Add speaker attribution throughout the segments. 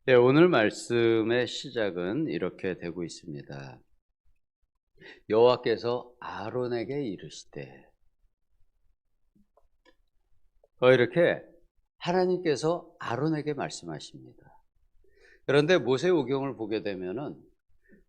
Speaker 1: 네, 오늘 말씀의 시작은 이렇게 되고 있습니다. 여호와께서 아론에게 이르시되, 이렇게 하나님께서 아론에게 말씀하십니다. 그런데 모세오경을 보게 되면은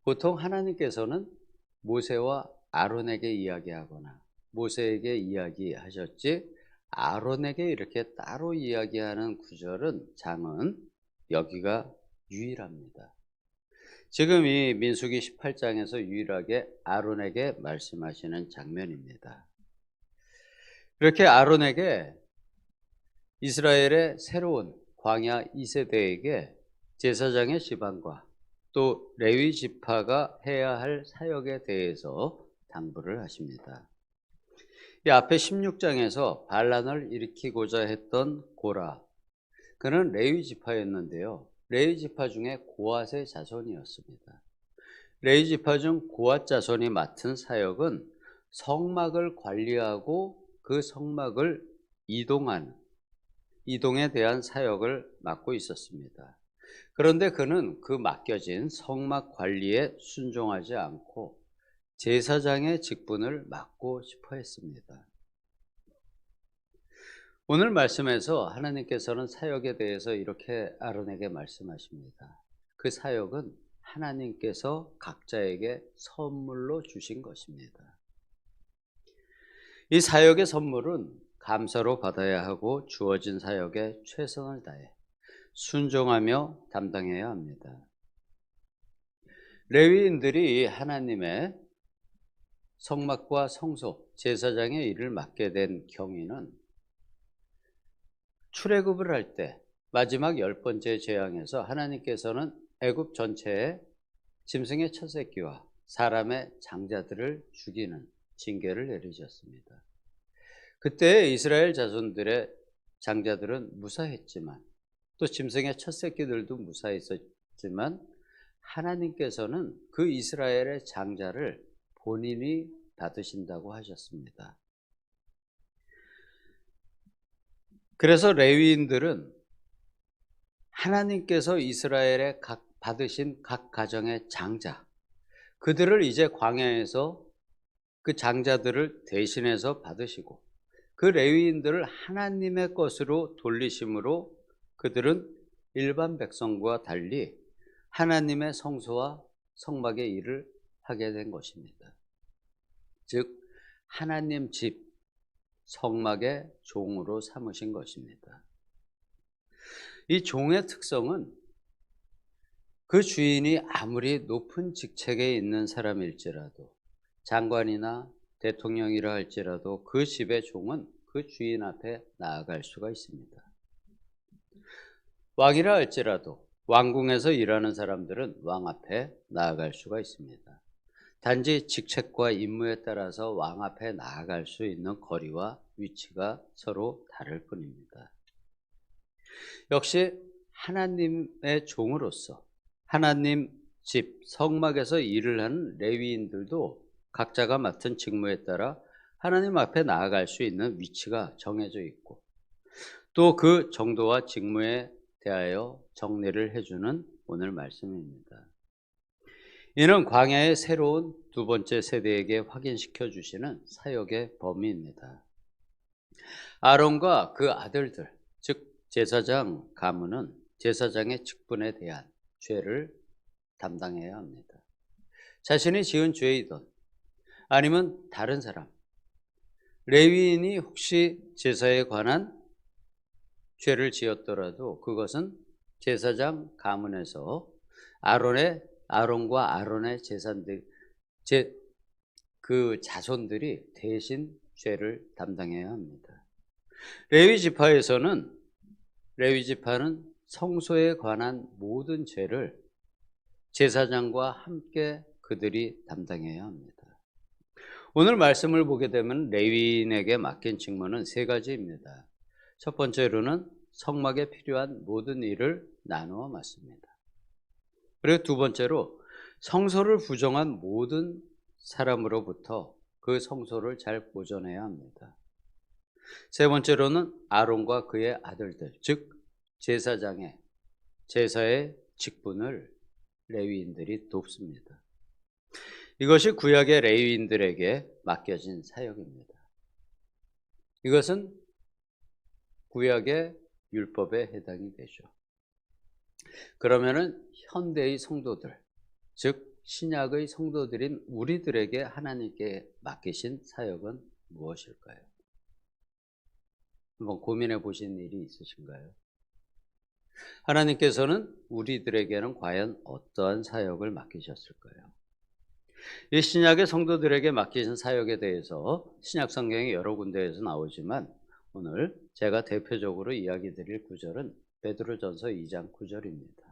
Speaker 1: 보통 하나님께서는 모세와 아론에게 이야기하거나 모세에게 이야기하셨지, 아론에게 이렇게 따로 이야기하는 구절은, 장은 여기가 유일합니다. 지금 이 민수기 18장에서 유일하게 아론에게 말씀하시는 장면입니다. 이렇게 아론에게 이스라엘의 새로운 광야 2세대에게 제사장의 지방과 또 레위 지파가 해야 할 사역에 대해서 당부를 하십니다. 이 앞에 16장에서 반란을 일으키고자 했던 고라, 그는 레위 지파였는데요. 레위 지파 중에 고앗의 자손이었습니다. 레위 지파 중 고앗 자손이 맡은 사역은 성막을 관리하고 그 성막을 이동에 대한 사역을 맡고 있었습니다. 그런데 그는 그 맡겨진 성막 관리에 순종하지 않고 제사장의 직분을 맡고 싶어 했습니다. 오늘 말씀에서 하나님께서는 사역에 대해서 이렇게 아론에게 말씀하십니다. 그 사역은 하나님께서 각자에게 선물로 주신 것입니다. 이 사역의 선물은 감사로 받아야 하고 주어진 사역에 최선을 다해 순종하며 담당해야 합니다. 레위인들이 하나님의 성막과 성소, 제사장의 일을 맡게 된 경위는 출애굽을 할 때 마지막 10번째 재앙에서 하나님께서는 애굽 전체에 짐승의 첫 새끼와 사람의 장자들을 죽이는 징계를 내리셨습니다. 그때 이스라엘 자손들의 장자들은 무사했지만, 또 짐승의 첫 새끼들도 무사했었지만, 하나님께서는 그 이스라엘의 장자를 본인이 받으신다고 하셨습니다. 그래서 레위인들은 하나님께서 이스라엘에 받으신 각 가정의 장자, 그들을 이제 광야에서 그 장자들을 대신해서 받으시고 그 레위인들을 하나님의 것으로 돌리심으로 그들은 일반 백성과 달리 하나님의 성소와 성막의 일을 하게 된 것입니다. 즉 하나님 집, 성막의 종으로 삼으신 것입니다. 이 종의 특성은 그 주인이 아무리 높은 직책에 있는 사람일지라도, 장관이나 대통령이라 할지라도 그 집의 종은 그 주인 앞에 나아갈 수가 있습니다. 왕이라 할지라도 왕궁에서 일하는 사람들은 왕 앞에 나아갈 수가 있습니다. 단지 직책과 임무에 따라서 왕 앞에 나아갈 수 있는 거리와 위치가 서로 다를 뿐입니다. 역시 하나님의 종으로서 하나님 집, 성막에서 일을 하는 레위인들도 각자가 맡은 직무에 따라 하나님 앞에 나아갈 수 있는 위치가 정해져 있고, 또 그 정도와 직무에 대하여 정리를 해주는 오늘 말씀입니다. 이는 광야의 새로운 두 번째 세대에게 확인시켜 주시는 사역의 범위입니다. 아론과 그 아들들, 즉 제사장 가문은 제사장의 직분에 대한 죄를 담당해야 합니다. 자신이 지은 죄이든 아니면 다른 사람, 레위인이 혹시 제사에 관한 죄를 지었더라도 그것은 제사장 가문에서 아론과 아론의 그 자손들이 대신 죄를 담당해야 합니다. 레위 지파는 성소에 관한 모든 죄를 제사장과 함께 그들이 담당해야 합니다. 오늘 말씀을 보게 되면 레위인에게 맡긴 직무는 세 가지입니다. 첫 번째로는 성막에 필요한 모든 일을 나누어 맡습니다. 그리고 두 번째로 성소를 부정한 모든 사람으로부터 그 성소를 잘 보존해야 합니다. 세 번째로는 아론과 그의 아들들, 즉 제사의 직분을 레위인들이 돕습니다. 이것이 구약의 레위인들에게 맡겨진 사역입니다. 이것은 구약의 율법에 해당이 되죠. 그러면은 현대의 성도들, 즉 신약의 성도들인 우리들에게 하나님께 맡기신 사역은 무엇일까요? 한번 고민해 보신 일이 있으신가요? 하나님께서는 우리들에게는 과연 어떠한 사역을 맡기셨을까요? 이 신약의 성도들에게 맡기신 사역에 대해서 신약 성경의 여러 군데에서 나오지만 오늘 제가 대표적으로 이야기 드릴 구절은 베드로전서 2장 9절입니다.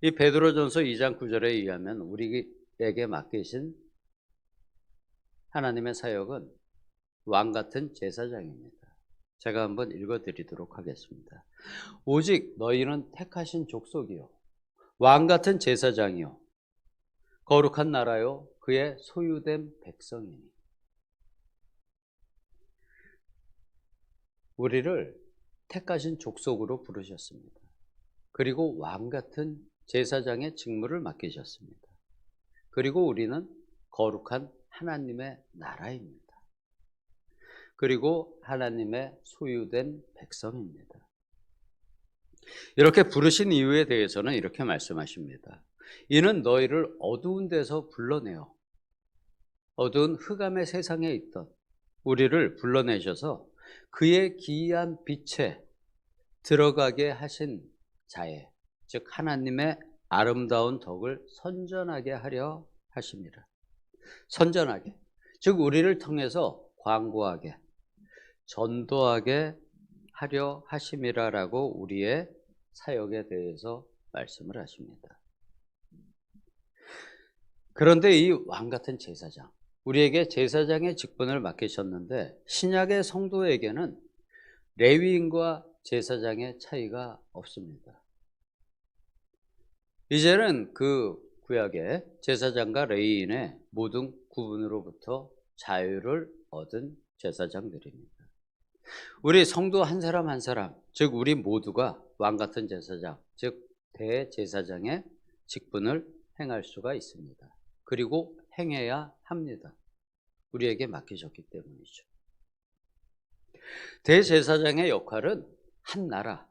Speaker 1: 이 베드로전서 2장 9절에 의하면 우리에게 맡기신 하나님의 사역은 왕 같은 제사장입니다. 제가 한번 읽어드리도록 하겠습니다. 오직 너희는 택하신 족속이요 왕 같은 제사장이요 거룩한 나라요 그의 소유된 백성이니. 우리를 택하신 족속으로 부르셨습니다. 그리고 왕 같은 제사장의 직무를 맡기셨습니다. 그리고 우리는 거룩한 하나님의 나라입니다. 그리고 하나님의 소유된 백성입니다. 이렇게 부르신 이유에 대해서는 이렇게 말씀하십니다. 이는 너희를 어두운 데서 불러내어 어두운 흑암의 세상에 있던 우리를 불러내셔서 그의 기이한 빛에 들어가게 하신 자의, 즉 하나님의 아름다운 덕을 선전하게 하려 하심이라. 선전하게, 즉 우리를 통해서 광고하게, 전도하게 하려 하심이라라고 우리의 사역에 대해서 말씀을 하십니다. 그런데 이 왕같은 제사장, 우리에게 제사장의 직분을 맡기셨는데 신약의 성도에게는 레위인과 제사장의 차이가 없습니다. 이제는 그 구약의 제사장과 레위인의 모든 구분으로부터 자유를 얻은 제사장들입니다. 우리 성도 한 사람 한 사람, 즉 우리 모두가 왕같은 제사장, 즉 대제사장의 직분을 행할 수가 있습니다. 그리고 행해야 합니다. 우리에게 맡기셨기 때문이죠. 대제사장의 역할은 한 나라,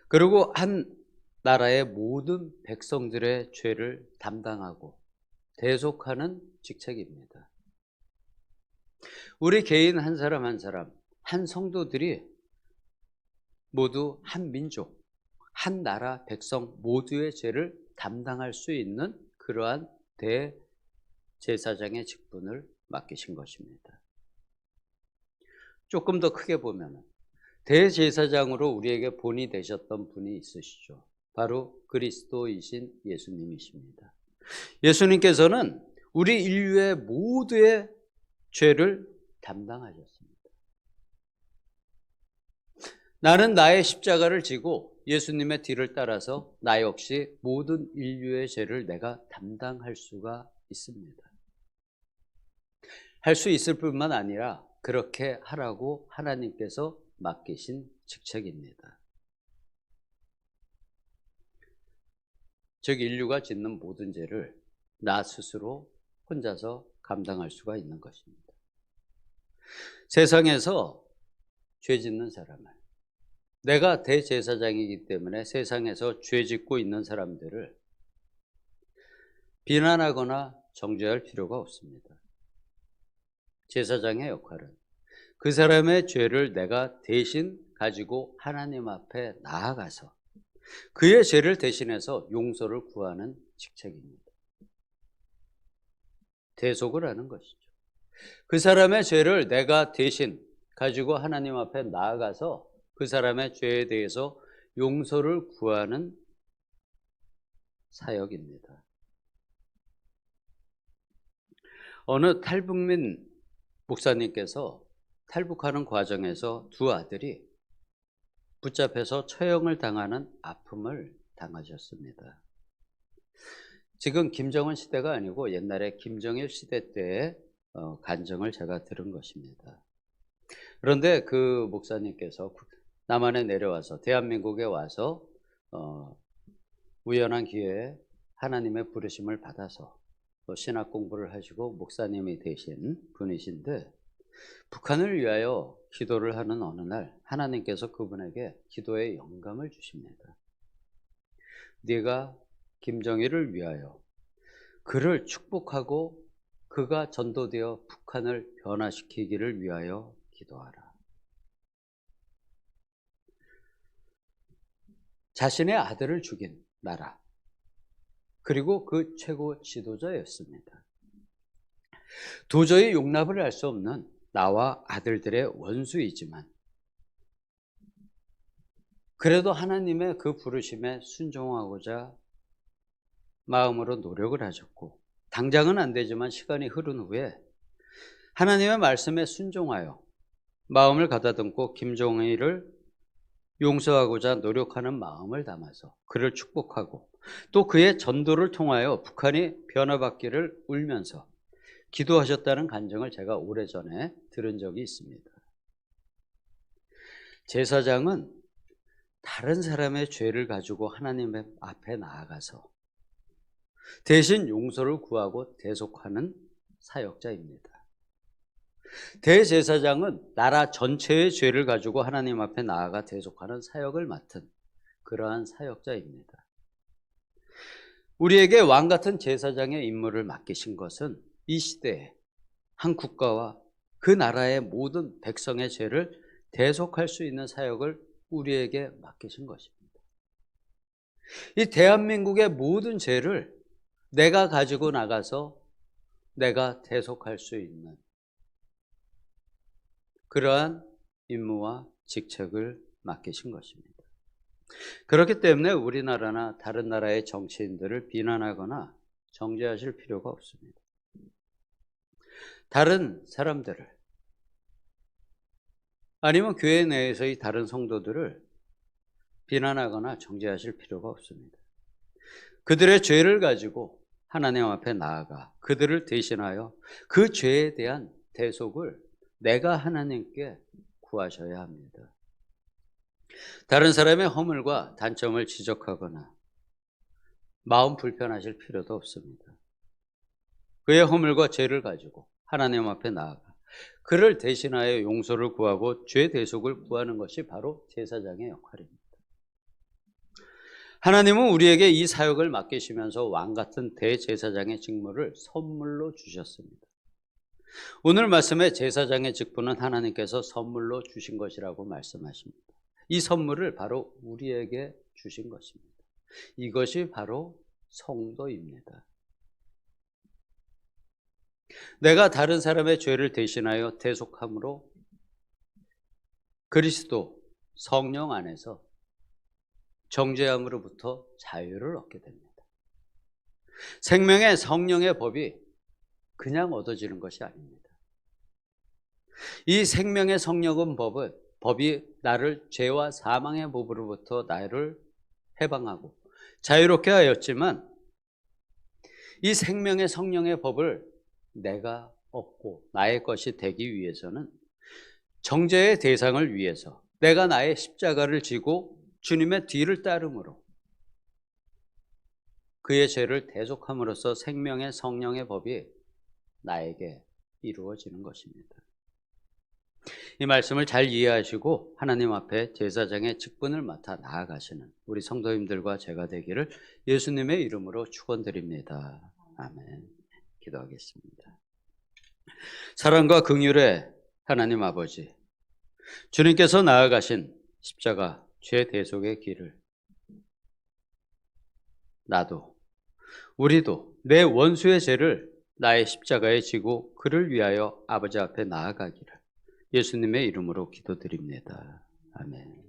Speaker 1: 그리고 한 나라의 모든 백성들의 죄를 담당하고 대속하는 직책입니다. 우리 개인 한 사람 한 사람, 한 성도들이 모두 한 민족, 한 나라 백성 모두의 죄를 담당할 수 있는 그러한 대제사장의 직분을 맡기신 것입니다. 조금 더 크게 보면 대제사장으로 우리에게 본이 되셨던 분이 있으시죠. 바로 그리스도이신 예수님이십니다. 예수님께서는 우리 인류의 모두의 죄를 담당하셨습니다. 나는 나의 십자가를 지고 예수님의 뒤를 따라서 나 역시 모든 인류의 죄를 내가 담당할 수가 있습니다. 할 수 있을 뿐만 아니라 그렇게 하라고 하나님께서 맡기신 직책입니다. 즉 인류가 짓는 모든 죄를 나 스스로 혼자서 감당할 수가 있는 것입니다. 세상에서 죄 짓는 사람을, 내가 대제사장이기 때문에 세상에서 죄 짓고 있는 사람들을 비난하거나 정죄할 필요가 없습니다. 제사장의 역할은 그 사람의 죄를 내가 대신 가지고 하나님 앞에 나아가서 그의 죄를 대신해서 용서를 구하는 직책입니다. 대속을 하는 것이죠. 그 사람의 죄를 내가 대신 가지고 하나님 앞에 나아가서 그 사람의 죄에 대해서 용서를 구하는 사역입니다. 어느 탈북민 목사님께서 탈북하는 과정에서 두 아들이 붙잡혀서 처형을 당하는 아픔을 당하셨습니다. 지금 김정은 시대가 아니고 옛날에 김정일 시대 때의 간증을 제가 들은 것입니다. 그런데 그 목사님께서 남한에 내려와서 대한민국에 와서 우연한 기회에 하나님의 부르심을 받아서 신학 공부를 하시고 목사님이 되신 분이신데, 북한을 위하여 기도를 하는 어느 날 하나님께서 그분에게 기도의 영감을 주십니다. 네가 김정일을 위하여 그를 축복하고 그가 전도되어 북한을 변화시키기를 위하여 기도하라. 자신의 아들을 죽인 나라, 그리고 그 최고 지도자였습니다. 도저히 용납을 할 수 없는 나와 아들들의 원수이지만 그래도 하나님의 그 부르심에 순종하고자 마음으로 노력을 하셨고, 당장은 안 되지만 시간이 흐른 후에 하나님의 말씀에 순종하여 마음을 가다듬고 김정일을 용서하고자 노력하는 마음을 담아서 그를 축복하고 또 그의 전도를 통하여 북한이 변화받기를 울면서 기도하셨다는 간증을 제가 오래전에 들은 적이 있습니다. 제사장은 다른 사람의 죄를 가지고 하나님 앞에 나아가서 대신 용서를 구하고 대속하는 사역자입니다. 대제사장은 나라 전체의 죄를 가지고 하나님 앞에 나아가 대속하는 사역을 맡은 그러한 사역자입니다. 우리에게 왕 같은 제사장의 임무를 맡기신 것은 이 시대에 한 국가와 그 나라의 모든 백성의 죄를 대속할 수 있는 사역을 우리에게 맡기신 것입니다. 이 대한민국의 모든 죄를 내가 가지고 나가서 내가 대속할 수 있는 그러한 임무와 직책을 맡기신 것입니다. 그렇기 때문에 우리나라나 다른 나라의 정치인들을 비난하거나 정죄하실 필요가 없습니다. 다른 사람들을, 아니면 교회 내에서의 다른 성도들을 비난하거나 정죄하실 필요가 없습니다. 그들의 죄를 가지고 하나님 앞에 나아가 그들을 대신하여 그 죄에 대한 대속을 내가 하나님께 구하셔야 합니다. 다른 사람의 허물과 단점을 지적하거나 마음 불편하실 필요도 없습니다. 그의 허물과 죄를 가지고 하나님 앞에 나아가 그를 대신하여 용서를 구하고 죄 대속을 구하는 것이 바로 제사장의 역할입니다. 하나님은 우리에게 이 사역을 맡기시면서 왕 같은 대제사장의 직무를 선물로 주셨습니다. 오늘 말씀에 제사장의 직분은 하나님께서 선물로 주신 것이라고 말씀하십니다. 이 선물을 바로 우리에게 주신 것입니다. 이것이 바로 성도입니다. 내가 다른 사람의 죄를 대신하여 대속함으로 그리스도 성령 안에서 정죄함으로부터 자유를 얻게 됩니다. 생명의 성령의 법이 그냥 얻어지는 것이 아닙니다. 이 생명의 성령은 법이 나를 죄와 사망의 법으로부터 나를 해방하고 자유롭게 하였지만, 이 생명의 성령의 법을 내가 얻고 나의 것이 되기 위해서는 정죄의 대상을 위해서 내가 나의 십자가를 지고 주님의 뒤를 따름으로 그의 죄를 대속함으로써 생명의 성령의 법이 나에게 이루어지는 것입니다. 이 말씀을 잘 이해하시고 하나님 앞에 제사장의 직분을 맡아 나아가시는 우리 성도님들과 제가 되기를 예수님의 이름으로 축원드립니다. 아멘. 기도하겠습니다. 사랑과 긍휼의 하나님 아버지, 주님께서 나아가신 십자가 죄 대속의 길을 나도, 우리도 내 원수의 죄를 나의 십자가에 지고 그를 위하여 아버지 앞에 나아가기를 예수님의 이름으로 기도드립니다. 아멘.